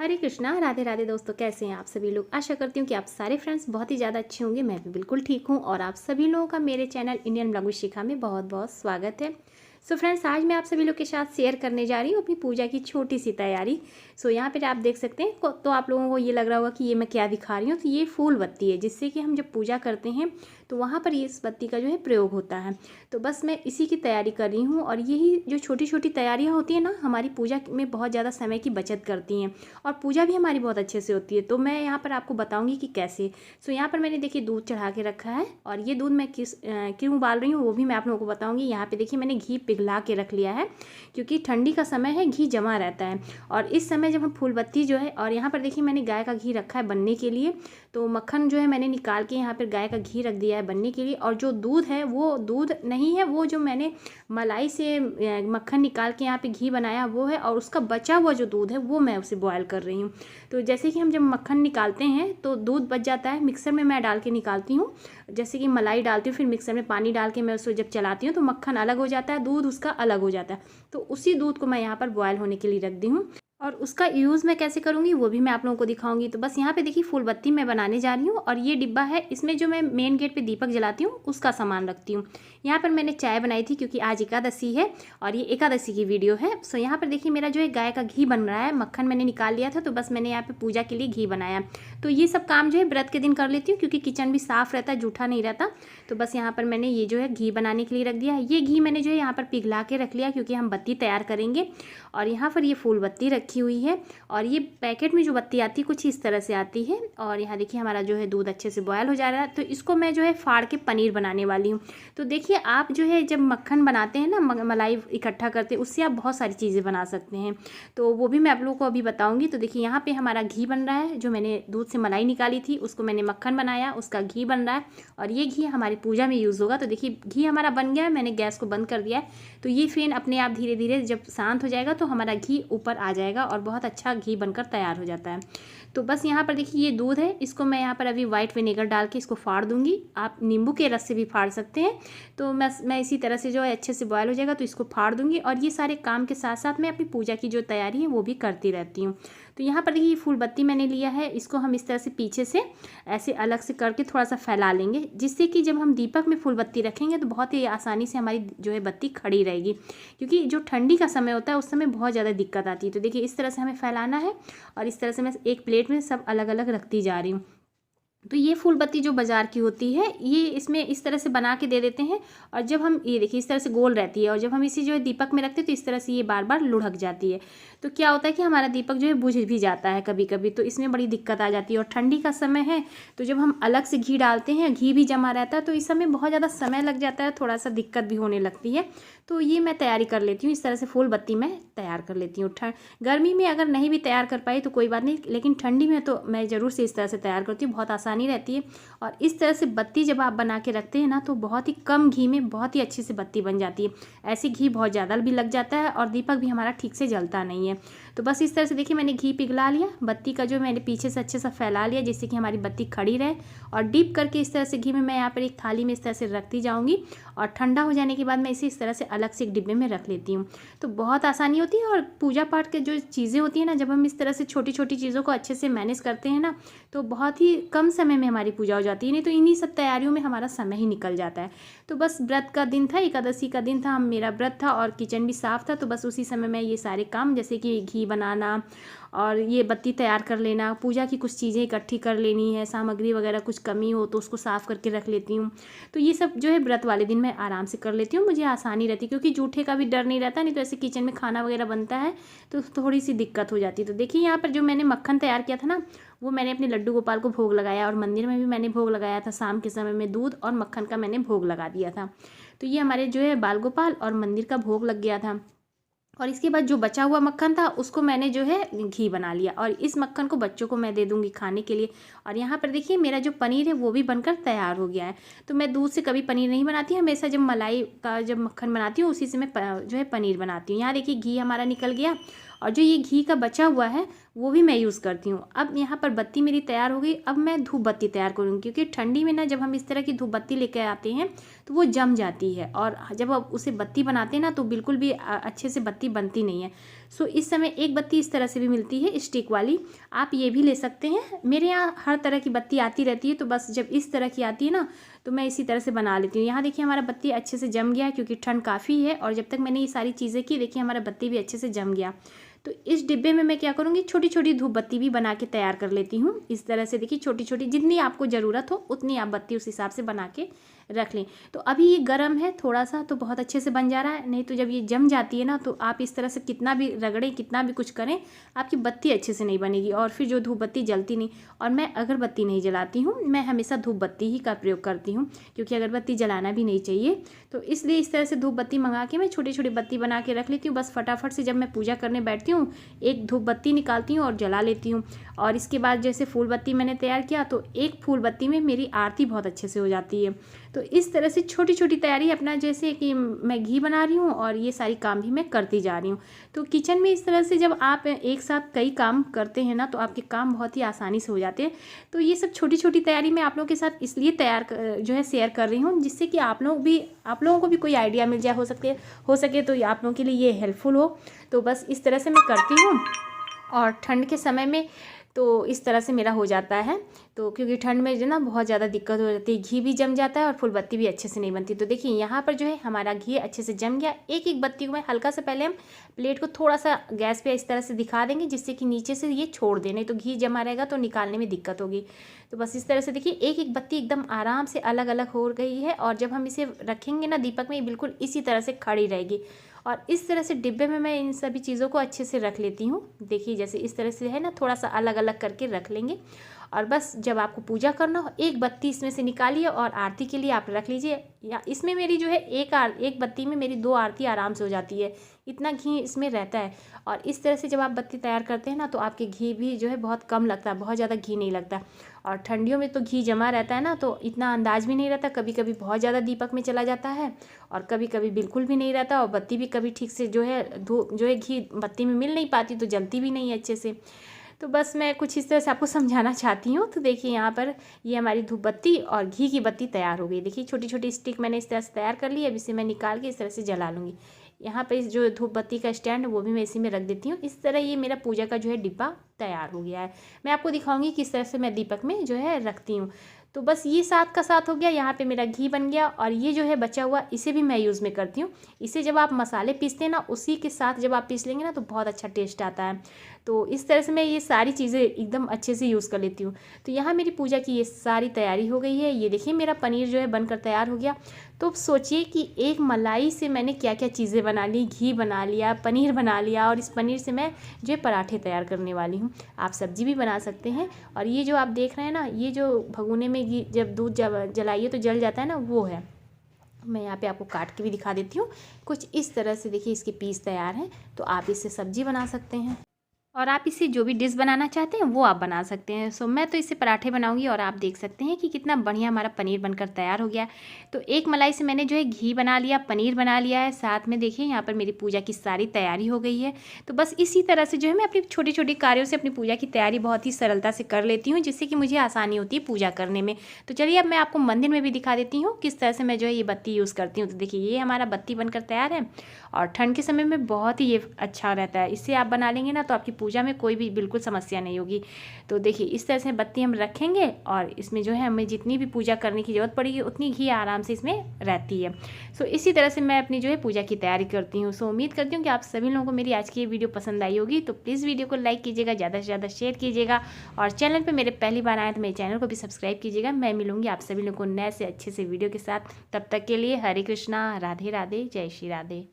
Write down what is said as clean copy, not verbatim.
हरे कृष्णा, राधे राधे दोस्तों। कैसे हैं आप सभी लोग। आशा करती हूँ कि आप सारे फ्रेंड्स बहुत ही ज़्यादा अच्छे होंगे। मैं भी बिल्कुल ठीक हूँ और आप सभी लोगों का मेरे चैनल इंडियन ब्लॉग विद शिखा में बहुत बहुत स्वागत है। सो फ्रेंड्स, आज मैं आप सभी लोग के साथ शेयर करने जा रही हूँ अपनी पूजा की छोटी सी तैयारी। सो यहाँ पर आप देख सकते हैं तो आप लोगों को ये लग रहा होगा कि ये मैं क्या दिखा रही हूँ। तो ये फूल बत्ती है जिससे कि हम जब पूजा करते हैं तो वहाँ पर इस बत्ती का जो है प्रयोग होता है। तो बस मैं इसी की तैयारी कर रही हूँ और यही जो छोटी छोटी तैयारियाँ होती हैं ना, हमारी पूजा में बहुत ज़्यादा समय की बचत करती हैं और पूजा भी हमारी बहुत अच्छे से होती है। तो मैं यहाँ पर आपको बताऊँगी कि कैसे। सो यहाँ पर मैंने देखिए दूध चढ़ा के रखा है और ये दूध मैं क्यों उबाल रही हूँ वो भी मैं आप लोगों को बताऊँगी। यहाँ पे देखिए मैंने घी पिघला के रख लिया है क्योंकि ठंडी का समय है, घी जमा रहता है और इस समय जब हम फूल बत्ती जो है, और यहाँ पर देखिए मैंने गाय का घी रखा है बनने के लिए। तो मक्खन जो है मैंने निकाल के यहाँ पर गाय का घी रख दिया है बनने के लिए, और जो दूध है वो दूध नहीं है, वो जो मैंने मलाई से मक्खन निकाल के यहाँ पे घी बनाया वो है, और उसका बचा हुआ जो दूध है वो मैं उसे बॉयल कर रही हूँ। तो जैसे कि हम जब मक्खन निकालते हैं तो दूध बच जाता है, मिक्सर में मैं डाल के निकालती हूँ। जैसे कि मलाई डालती हूँ, फिर मिक्सर में पानी डाल के मैं उसको जब चलाती हूँ तो मक्खन अलग हो जाता है, दूध उसका अलग हो जाता है। तो उसी दूध को मैं यहाँ पर बॉयल होने के लिए रख दी हूँ और उसका यूज़ मैं कैसे करूँगी वो भी मैं आप लोगों को दिखाऊंगी। तो बस यहाँ पे देखिए फूल बत्ती मैं बनाने जा रही हूँ और ये डिब्बा है, इसमें जो मैं मेन गेट पे दीपक जलाती हूँ उसका सामान रखती हूँ। यहाँ पर मैंने चाय बनाई थी क्योंकि आज एकादशी है और ये एकादशी की वीडियो है। सो यहाँ पर देखिए मेरा जो है गाय का घी बन रहा है, मक्खन मैंने निकाल लिया था तो बस मैंने यहाँ पर पूजा के लिए घी बनाया। तो ये सब काम जो है व्रत के दिन कर लेती हूँ क्योंकि किचन भी साफ़ रहता है, जूठा नहीं रहता। तो बस यहाँ पर मैंने ये जो है घी बनाने के लिए रख दिया है। ये घी मैंने जो है यहाँ पर पिघला के रख लिया क्योंकि हम बत्ती तैयार करेंगे। और यहाँ पर ये फूल बत्ती रखी हुई है और ये पैकेट में जो बत्ती आती है कुछ इस तरह से आती है। और यहाँ देखिए हमारा जो है दूध अच्छे से बॉयल हो जा रहा है, तो इसको मैं जो है फाड़ के पनीर बनाने वाली हूँ। तो देखिए आप जो है जब मक्खन बनाते हैं ना, मलाई इकट्ठा करते हैं, उससे आप बहुत सारी चीज़ें बना सकते हैं। तो वो भी मैं आप लोगों को अभी बताऊँगी। तो देखिए यहाँ पर हमारा घी बन रहा है, जो मैंने दूध से मलाई निकाली थी उसको मैंने मक्खन बनाया, उसका घी बन रहा है और ये घी हमारी पूजा में यूज़ होगा। तो देखिए घी हमारा बन गया है, मैंने गैस को बंद कर दिया है। तो ये फेन अपने आप धीरे धीरे जब शांत हो जाएगा तो हमारा घी ऊपर आ जाएगा और बहुत अच्छा घी बनकर तैयार हो जाता है। तो बस यहाँ पर देखिए ये दूध है, इसको मैं यहाँ पर अभी वाइट विनेगर डाल के इसको फाड़ दूंगी। आप नींबू के रस से भी फाड़ सकते हैं। तो मैं इसी तरह से जो है अच्छे से बॉयल हो जाएगा तो इसको फाड़ दूंगी और ये सारे काम के साथ साथ मैं अपनी पूजा की जो तैयारी है वो भी करती रहती हूँ। तो यहाँ पर देखिए फूल बत्ती मैंने लिया है, इसको हम इस तरह से पीछे से ऐसे अलग से करके थोड़ा सा फैला लेंगे, जिससे कि जब हम दीपक में फूल बत्ती रखेंगे तो बहुत ही आसानी से हमारी जो है बत्ती खड़ी रहेगी। क्योंकि जो ठंडी का समय होता है उस समय बहुत ज़्यादा दिक्कत आती है। तो देखिए इस तरह से हमें फैलाना है और इस तरह से मैं एक प्लेट में सब अलग अलग रखती जा रही हूँ। तो ये फूल बत्ती जो बाज़ार की होती है ये इसमें इस तरह से बना के दे देते हैं और जब हम ये देखिए इस तरह से गोल रहती है और जब हम इसी जो है दीपक में रखते हैं तो इस तरह से ये बार बार लुढ़क जाती है। तो क्या होता है कि हमारा दीपक जो है बुझ भी जाता है कभी कभी, तो इसमें बड़ी दिक्कत आ जाती है। और ठंडी का समय है तो जब हम अलग से घी डालते हैं, घी भी जमा रहता है, तो इस समय बहुत ज़्यादा समय लग जाता है, थोड़ा सा दिक्कत भी होने लगती है। तो ये मैं तैयारी कर लेती हूँ, इस तरह से फूल बत्ती मैं तैयार कर लेती हूँ। गर्मी में अगर नहीं भी तैयार कर पाई तो कोई बात नहीं, लेकिन ठंडी में तो मैं ज़रूर से इस तरह से तैयार करती हूँ, बहुत आसानी रहती है। और इस तरह से बत्ती जब आप बना के रखते हैं ना तो बहुत ही कम घी में बहुत ही अच्छी से बत्ती बन जाती है। ऐसे घी बहुत ज़्यादा भी लग जाता है और दीपक भी हमारा ठीक से जलता नहीं है। तो बस इस तरह से देखिए मैंने घी पिघला लिया, बत्ती का जो मैंने पीछे से अच्छे से फैला लिया जिससे कि हमारी बत्ती खड़ी रहे, और डीप करके इस तरह से घी में मैं यहाँ पर एक थाली में इस तरह से रखती जाऊँगी और ठंडा हो जाने के बाद मैं इसे इस तरह से अलग से एक डिब्बे में रख लेती हूँ। तो बहुत आसानी होती है। और पूजा पाठ के जो चीज़ें होती हैं ना, जब हम इस तरह से छोटी छोटी चीज़ों को अच्छे से मैनेज करते हैं ना तो बहुत ही कम समय में हमारी पूजा हो जाती है। नहीं तो इन्हीं सब तैयारियों में हमारा समय ही निकल जाता है। तो बस व्रत का दिन था, एकादशी का दिन था, मेरा व्रत था और किचन भी साफ़ था, तो बस उसी समय मैं ये सारे काम जैसे कि घी बनाना और ये बत्ती तैयार कर लेना, पूजा की कुछ चीज़ें इकट्ठी कर लेनी है, सामग्री वगैरह कुछ कमी हो तो उसको साफ़ करके रख लेती हूँ। तो ये सब जो है व्रत वाले दिन मैं आराम से कर लेती हूँ, मुझे आसानी रहती है क्योंकि जूठे का भी डर नहीं रहता। नहीं तो ऐसे किचन में खाना वगैरह बनता है तो थोड़ी सी दिक्कत हो जाती है। तो देखिए यहाँ पर जो मैंने मक्खन तैयार किया था ना, वो मैंने अपने लड्डू गोपाल को भोग लगाया और मंदिर में भी मैंने भोग लगाया था। शाम के समय में दूध और मक्खन का मैंने भोग लगा दिया था। तो ये हमारे जो है बाल गोपाल और मंदिर का भोग लग गया था। और इसके बाद जो बचा हुआ मक्खन था उसको मैंने जो है घी बना लिया और इस मक्खन को बच्चों को मैं दे दूंगी खाने के लिए। और यहाँ पर देखिए मेरा जो पनीर है वो भी बनकर तैयार हो गया है। तो मैं दूध से कभी पनीर नहीं बनाती, हमेशा जब मलाई का जब मक्खन बनाती हूँ उसी से मैं जो है पनीर बनाती हूँ। यहाँ देखिए घी हमारा निकल गया और जो ये घी का बचा हुआ है वो भी मैं यूज़ करती हूँ। अब यहाँ पर बत्ती मेरी तैयार हो गई, अब मैं धूप बत्ती तैयार करूँगी क्योंकि ठंडी में ना जब हम इस तरह की धूप बत्ती लेकर आते हैं तो वो जम जाती है और जब आप उसे बत्ती बनाते हैं ना तो बिल्कुल भी अच्छे से बत्ती बनती नहीं है। सो इस समय एक बत्ती इस तरह से भी मिलती है स्टिक वाली, आप ये भी ले सकते हैं। मेरे यहाँ हर तरह की बत्ती आती रहती है, तो बस जब इस तरह की आती है ना तो मैं इसी तरह से बना लेती हूँ। यहाँ देखिए हमारा बत्ती अच्छे से जम गया है क्योंकि ठंड काफ़ी है, और जब तक मैंने ये सारी चीज़ें की देखिए हमारा बत्ती भी अच्छे से जम गया। तो इस डिब्बे में मैं क्या करूँगी, छोटी छोटी धूप बत्ती भी बना के तैयार कर लेती हूँ। इस तरह से देखिए छोटी छोटी, जितनी आपको ज़रूरत हो उतनी आप बत्ती उस हिसाब से बना के रख लें। तो अभी ये गर्म है थोड़ा सा, तो बहुत अच्छे से बन जा रहा है, नहीं तो जब ये जम जाती है ना तो आप इस तरह से कितना भी रगड़ें, कितना भी कुछ करें, आपकी बत्ती अच्छे से नहीं बनेगी, और फिर जो धूप बत्ती जलती नहीं। और मैं अगरबत्ती नहीं जलाती हूँ, मैं हमेशा धूप बत्ती ही का प्रयोग करती हूँ, क्योंकि अगरबत्ती जलाना भी नहीं चाहिए। तो इसलिए इस तरह से धूप बत्ती मंगा के मैं छोटी छोटी बत्ती बना के रख लेती हूँ। बस फटाफट से जब मैं पूजा करने बैठती हूँ एक धूप बत्ती निकालती हूँ और जला लेती हूँ। और इसके बाद जैसे फूल बत्ती मैंने तैयार किया, तो एक फूल बत्ती में मेरी आरती बहुत अच्छे से हो जाती है। तो इस तरह से छोटी छोटी तैयारी अपना, जैसे कि मैं घी बना रही हूँ और ये सारी काम भी मैं करती जा रही हूँ। तो किचन में इस तरह से जब आप एक साथ कई काम करते हैं ना तो आपके काम बहुत ही आसानी से हो जाते हैं। तो ये सब छोटी छोटी तैयारी मैं आप लोगों के साथ इसलिए जो है शेयर कर रही हूँ, जिससे कि आप लोगों को भी कोई आइडिया मिल जाए, हो सके तो आप लोगों के लिए ये हेल्पफुल हो। तो बस इस तरह से मैं करती हूँ। और ठंड के समय में तो इस तरह से मेरा हो जाता है। तो क्योंकि ठंड में जो ना बहुत ज़्यादा दिक्कत हो जाती है, घी भी जम जाता है और फूल बत्ती भी अच्छे से नहीं बनती। तो देखिए यहाँ पर जो है हमारा घी अच्छे से जम गया। एक एक बत्ती को मैं हल्का से, पहले हम प्लेट को थोड़ा सा गैस पे इस तरह से दिखा देंगे, जिससे कि नीचे से ये छोड़ दे, नहीं तो घी जमा रहेगा तो निकालने में दिक्कत होगी। तो बस इस तरह से देखिए एक एक बत्ती एकदम आराम से अलग अलग हो गई है, और जब हम इसे रखेंगे ना दीपक में, ये बिल्कुल इसी तरह से खड़ी रहेगी। और इस तरह से डिब्बे में मैं इन सभी चीज़ों को अच्छे से रख लेती हूँ। देखिए जैसे इस तरह से है ना, थोड़ा सा अलग अलग करके रख लेंगे। और बस जब आपको पूजा करना हो एक बत्ती इसमें से निकालिए और आरती के लिए आप रख लीजिए। या इसमें मेरी जो है एक बत्ती में मेरी 2 आरती आराम से हो जाती है, इतना घी इसमें रहता है। और इस तरह से जब आप बत्ती तैयार करते हैं ना तो आपके घी भी जो है बहुत कम लगता है, बहुत ज़्यादा घी नहीं लगता। और ठंडियों में तो घी जमा रहता है ना, तो इतना अंदाज भी नहीं रहता, कभी कभी बहुत ज़्यादा दीपक में चला जाता है और कभी कभी बिल्कुल भी नहीं रहता। और बत्ती भी कभी ठीक से जो है घी बत्ती में मिल नहीं पाती, तो जलती भी नहीं है अच्छे से। तो बस मैं कुछ इस तरह से आपको समझाना चाहती हूँ। तो देखिए यहाँ पर ये हमारी धूप बत्ती और घी की बत्ती तैयार हो गई। देखिए छोटी छोटी स्टिक मैंने इस तरह से तैयार कर ली। अब इसे मैं निकाल के इस तरह से जला लूँगी। यहाँ पर इस जो धूप बत्ती का स्टैंड वो भी मैं इसी में रख देती हूँ। इस तरह ये मेरा पूजा का जो है डिब्बा तैयार हो गया है। मैं आपको दिखाऊंगी किस तरह से मैं दीपक में जो है रखती हूँ। तो बस ये साथ का साथ हो गया। यहाँ पे मेरा घी बन गया, और ये जो है बचा हुआ इसे भी मैं यूज़ में करती हूँ। इसे जब आप मसाले पीसते हैं ना, उसी के साथ जब आप पीस लेंगे ना तो बहुत अच्छा टेस्ट आता है। तो इस तरह से मैं ये सारी चीज़ें एकदम अच्छे से यूज़ कर लेती हूँ। तो यहाँ मेरी पूजा की ये सारी तैयारी हो गई है। ये देखिए मेरा पनीर जो है बनकर तैयार हो गया। तो सोचिए कि एक मलाई से मैंने क्या क्या चीज़ें बना ली, घी बना लिया, पनीर बना लिया, और इस पनीर से मैं जो है पराठे तैयार करने वाली हूँ। आप सब्जी भी बना सकते हैं। और ये जो आप देख रहे हैं ना, ये जो भगोने में घी जब दूध जलाइए तो जल जाता है ना, वो है। मैं यहाँ पे आपको काट के भी दिखा देती हूँ। कुछ इस तरह से देखिए इसके पीस तैयार हैं। तो आप इससे सब्जी बना सकते हैं, और आप इसे जो भी डिश बनाना चाहते हैं वो आप बना सकते हैं। सो मैं तो इससे पराठे बनाऊंगी, और आप देख सकते हैं कि कितना बढ़िया हमारा पनीर बनकर तैयार हो गया। तो एक मलाई से मैंने जो है घी बना लिया, पनीर बना लिया है, साथ में देखिए यहाँ पर मेरी पूजा की सारी तैयारी हो गई है। तो बस इसी तरह से जो है मैं अपनी छोटी छोटी कार्यों से अपनी पूजा की तैयारी बहुत ही सरलता से कर लेती हूँ, जिससे कि मुझे आसानी होती है पूजा करने में। तो चलिए अब मैं आपको मंदिर में भी दिखा देती हूँ किस तरह से मैं जो है ये बत्ती यूज़ करती हूँ। तो देखिए ये हमारा बत्ती बनकर तैयार है, और ठंड के समय में बहुत ही ये अच्छा रहता है। इससे आप बना लेंगे ना तो आपकी पूजा में कोई भी बिल्कुल समस्या नहीं होगी। तो देखिए इस तरह से बत्ती हम रखेंगे, और इसमें जो है हमें जितनी भी पूजा करने की ज़रूरत पड़ेगी उतनी घी आराम से इसमें रहती है। सो इसी तरह से मैं अपनी जो है पूजा की तैयारी करती हूँ। सो उम्मीद करती हूँ कि आप सभी लोगों को मेरी आज की ये वीडियो पसंद आई होगी। तो प्लीज़ वीडियो को लाइक कीजिएगा, ज़्यादा से ज़्यादा शेयर कीजिएगा, और चैनल पर मेरे पहली बार आए तो मेरे चैनल को भी सब्सक्राइब कीजिएगा। मैं मिलूंगी आप सभी लोगों को नए से अच्छे से वीडियो के साथ। तब तक के लिए हरे कृष्णा, राधे राधे, जय श्री राधे।